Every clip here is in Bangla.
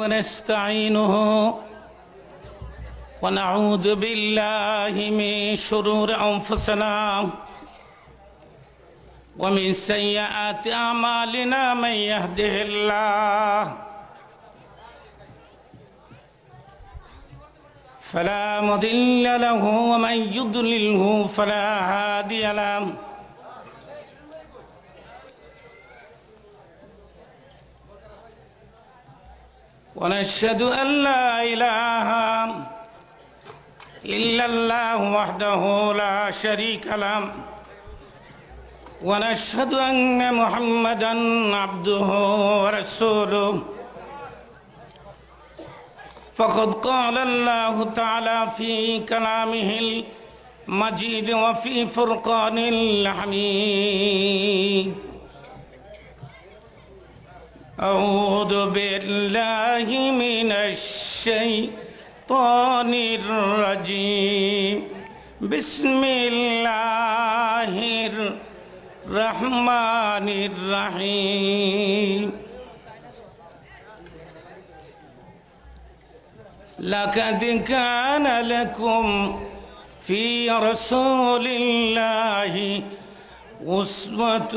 ونستعينه ونعوذ بالله من شرور أنفسنا ومن سيئات أعمالنا من يهده الله فلا مضل له ومن يضلله فلا هادي له ونشهد أن لا إله إلا الله وحده لا شريك له ونشهد أن محمدا عبده ورسوله فقد قال الله تعالى في كلامه المجيد وفي فرقان الحميد أعوذ بالله من الشيطان الرجيم بسم الله الرحمن الرحيم لقد كان لكم في رسول الله أسوة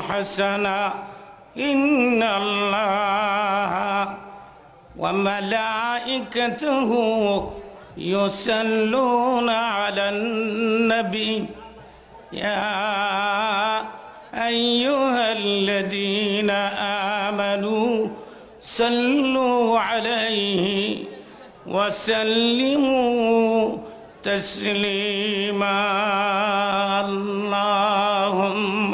حسنة إن الله وملائكته يصلون على النبي يا أيها الذين آمنوا صلوا عليه وسلموا تسليما اللهم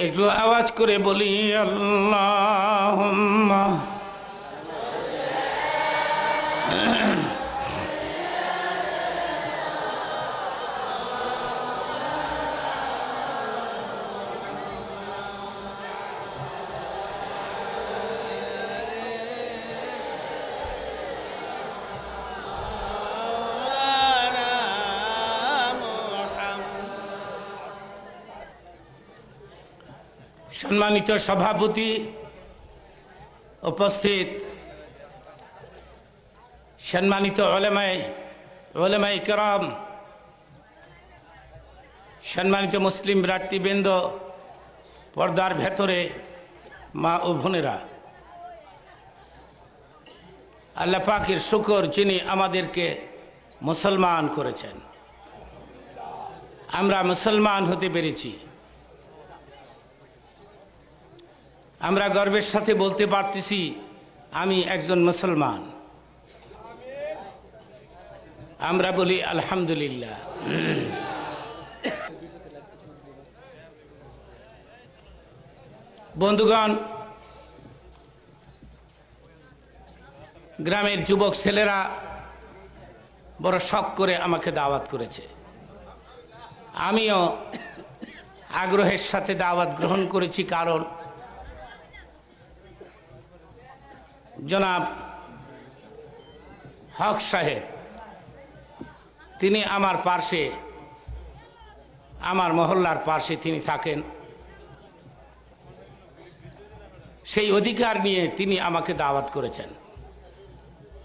একটু আওয়াজ করে বলি আল্লাহুম্মা সম্মানিত সভাপতি, উপস্থিত সম্মানিত উলামায়ে কেরাম, সম্মানিত মুসলিম ভ্রাতৃবৃন্দ, পর্দার ভেতরে মা ও বোনেরা, আল্লাহ পাকের শুকর যিনি আমাদেরকে মুসলমান করেছেন। আমরা মুসলমান হতে পেরেছি। আমরা গর্বের সাথে বলতে পারতেছি আমি একজন মুসলমান। আমরা বলি আলহামদুলিল্লাহ। বন্ধুগণ, গ্রামের যুবক ছেলেরা বড় শখ করে আমাকে দাওয়াত করেছে। আমিও আগ্রহের সাথে দাওয়াত গ্রহণ করেছি, কারণ জনাব হক সাহেব তিনি আমার পাশে, আমার মহল্লার পাশে তিনি থাকেন। সেই অধিকার নিয়ে তিনি আমাকে দাওয়াত করেছেন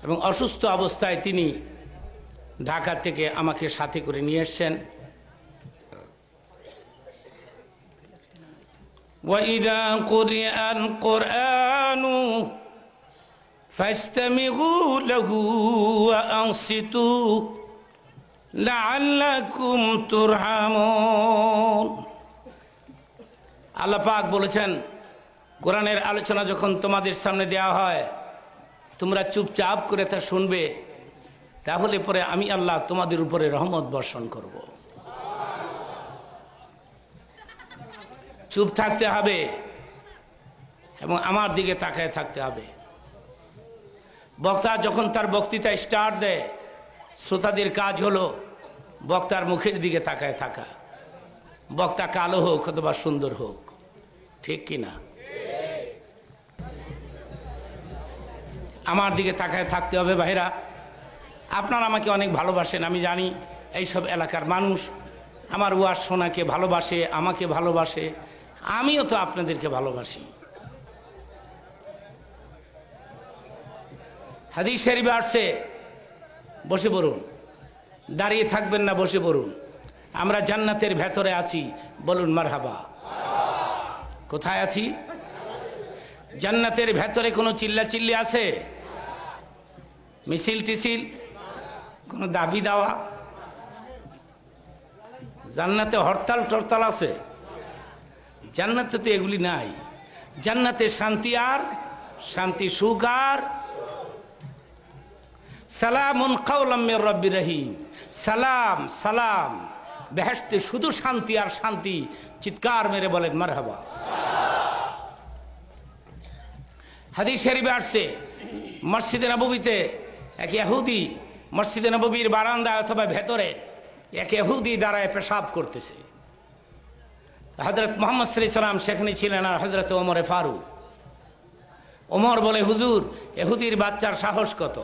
এবং অসুস্থ অবস্থায় তিনি ঢাকা থেকে আমাকে সাথে করে নিয়ে এসেছেন। وَإِذَا قُرِئَ الْقُرْآنُ فَاسْتَمِعُوا لَهُ وَأَنصِتُوا لَعَلَّكُمْ تُرْحَمُونَ। আল্লাহ পাক বলেছেন, কোরআনের আলোচনা যখন তোমাদের সামনে দেওয়া হয় তোমরা চুপচাপ করে তা শুনবে, তাহলে পরে আমি আল্লাহ তোমাদের উপরে রহমত বর্ষণ করব। চুপ থাকতে হবে এবং আমার দিকে তাকায় থাকতে হবে। বক্তা যখন তার বক্তৃতা স্টার্ট দেয়, শ্রোতাদের কাজ হলো বক্তার মুখের দিকে তাকায় থাকা, বক্তা কালো হোক অথবা সুন্দর হোক, ঠিক কিনা? আমার দিকে তাকায় থাকতে হবে ভাইরা। আপনারা আমাকে অনেক ভালোবাসেন, আমি জানি। এইসব এলাকার মানুষ আমার ওয়াজ শোনাকে ভালোবাসে, আমাকে ভালোবাসে, আমিও তো আপনাদেরকে ভালোবাসি। হাদিস শরীফে আসছে, বসে পড়ুন, দাঁড়িয়ে থাকবেন না, বসে পড়ুন। আমরা জান্নাতের ভেতরে আছি, বলুন মারহাবা। কোথায় আছি? জান্নাতের ভেতরে। কোনো চিল্লাচিল্লি আছে? মিছিল টিছিল? কোনো দাবি দাওয়া? জান্নাতে হরতাল টরতাল আছে? জান্নাতে তো এগুলি নাই। জান্নাতে শান্তি আর শান্তি, সুখ আর সালামুন কাওলাম মির রাব্বির রহিম। সালাম সালাম, বেহেশতে শুধু শান্তি আর শান্তি। চিৎকার মেরে বলেন মারহাবা। হাদিস শরীফে আসছে, মসজিদে নববীতে এক ইহুদি মসজিদে নববীর বারান্দায় অথবা ভেতরে এক ইহুদি দাঁড়ায় পেশাব করতেছে। হযরত মুহাম্মদ সাল্লাল্লাহু আলাইহি সাল্লাম সেখানে ছিলেন, আর হযরত ওমরে ফারুক। ওমর বলে, হুজুর, ইহুদির বাচ্চার সাহস কত,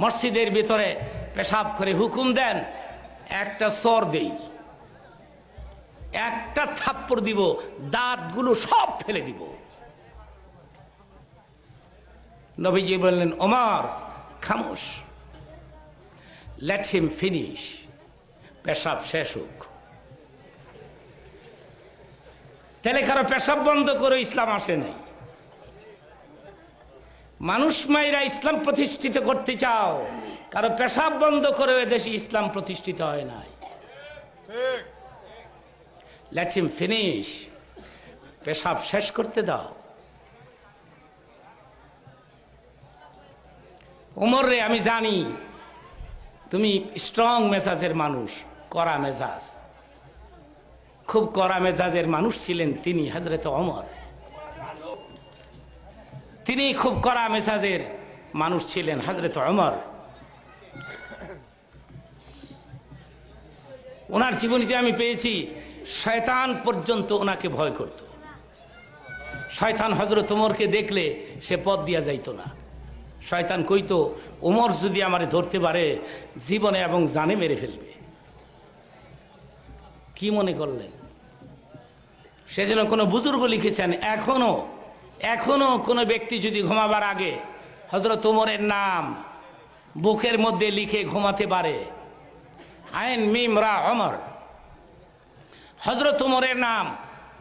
মসজিদের ভিতরে পেশাব করে, হুকুম দেন একটা চর দেই, একটা থাপ্পড় দিব, দাঁতগুলো সব ফেলে দিব। নবীজি বললেন, ওমর খামোশ, লেট হিম ফিনিশ, পেশাব শেষ হোক। তাহলে কারো পেশাব বন্ধ করে ইসলাম আসে নাই। মানুষ মাইরা ইসলাম প্রতিষ্ঠিত করতে চাও, কারো পেশাব বন্ধ করে দেশে ইসলাম প্রতিষ্ঠিত হয় নাই। লেট হিম ফিনিশ, পেশাব শেষ করতে দাও। ওমর রে, আমি জানি তুমি স্ট্রং মেজাজের মানুষ, কড়া মেজাজ। খুব কড়া মেজাজের মানুষ ছিলেন তিনি, হযরত ওমর। তিনি খুব কড়া মেজাজের মানুষ ছিলেন, হযরত ওমর। ওনার জীবনীতে আমি পেয়েছি, শয়তান পর্যন্ত ওনাকে ভয় করত। শয়তান হযরত ওমরকে দেখলে সে পথ দিয়া যাইত না। শয়তান কইতো, ওমর যদি আমারে ধরতে পারে, জীবনে এবং জানে মেরে ফেলবে। কি মনে করলেন? সেজন্য কোনো বুজুর্গ লিখেছেন, এখনো কোনো ব্যক্তি যদি ঘুমাবার আগে হযরত ওমরের নাম বুকের মধ্যে লিখে ঘুমাতে পারে, আইন মিম রা ওমর, হযরত ওমরের নাম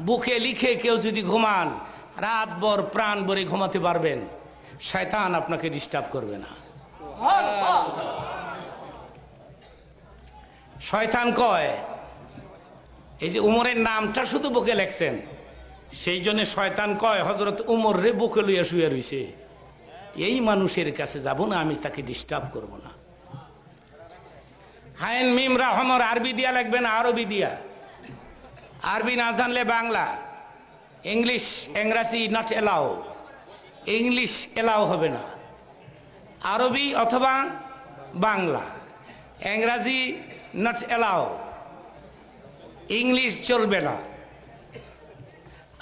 বুকে লিখে কেউ যদি ঘুমান, রাতভর প্রাণ ভরে ঘুমাতে পারবেন, শয়তান আপনাকে ডিস্টার্ব করবে না। শয়তান কয়, এই যে উমরের নামটা শুধু বুকে লেখছেন, সেই জন্য শয়তান কয়, হযরত উমর রে বুকে লইয়া শুয়ে রইছে, এই মানুষের কাছে যাব না, আমি তাকে ডিস্টার্ব করব না। হাইন মিম রা ওমর আরবি দিয়া লিখবেন, আরবি দিয়া। আরবি না জানলে বাংলা, ইংলিশ ইংরেজি নট এলাও, ইংলিশ এলাও হবে না। আরবি অথবা বাংলা, ইংরেজি নট এলাও, ইংলিশ চলবে না।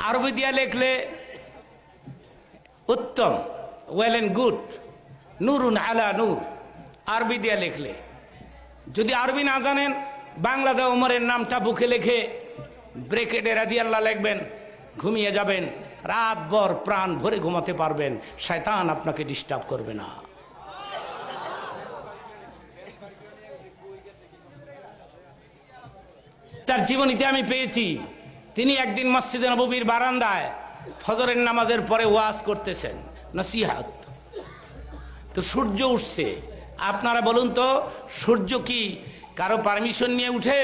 আরবি দিয়া লিখলে উত্তম, ওয়েল এন্ড গুড, নূরুন আলা নূর। আরবি দিয়া লিখলে, যদি আরবি না জানেন, বাংলাতে ওমরের নামটা বুকে লিখে ব্রেকেটে রাদিয়াল্লাহ লিখবেন, ঘুমিয়ে যাবেন, রাতভর প্রাণ ভরে ঘুমাতে পারবেন, শয়তান আপনাকে ডিস্টার্ব করবে না। তার জীবনীতে আমি পেয়েছি, তিনি একদিন মসজিদে নববীর বারান্দায় ফজরের নামাজের পরে ওয়াজ করতেছেন, নসিহত। তো সূর্য উঠছে। আপনারা বলুন তো, সূর্য কি কারো পারমিশন নিয়ে উঠে?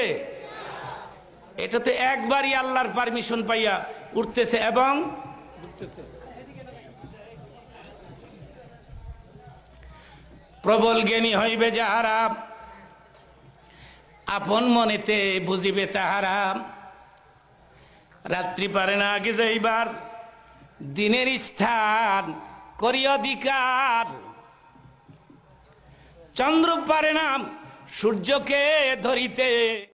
এটা তো একবারই আল্লাহর পারমিশন পাইয়া উঠতেছে এবং প্রবল জ্ঞানী হইবে যাহারা, আপন মনেতে বুঝিবে তাহারা, রাত্রি পারে না আগে যাইবার, দিনের স্থান করি অধিকার, চন্দ্র পারে না সূর্যকে ধরিতে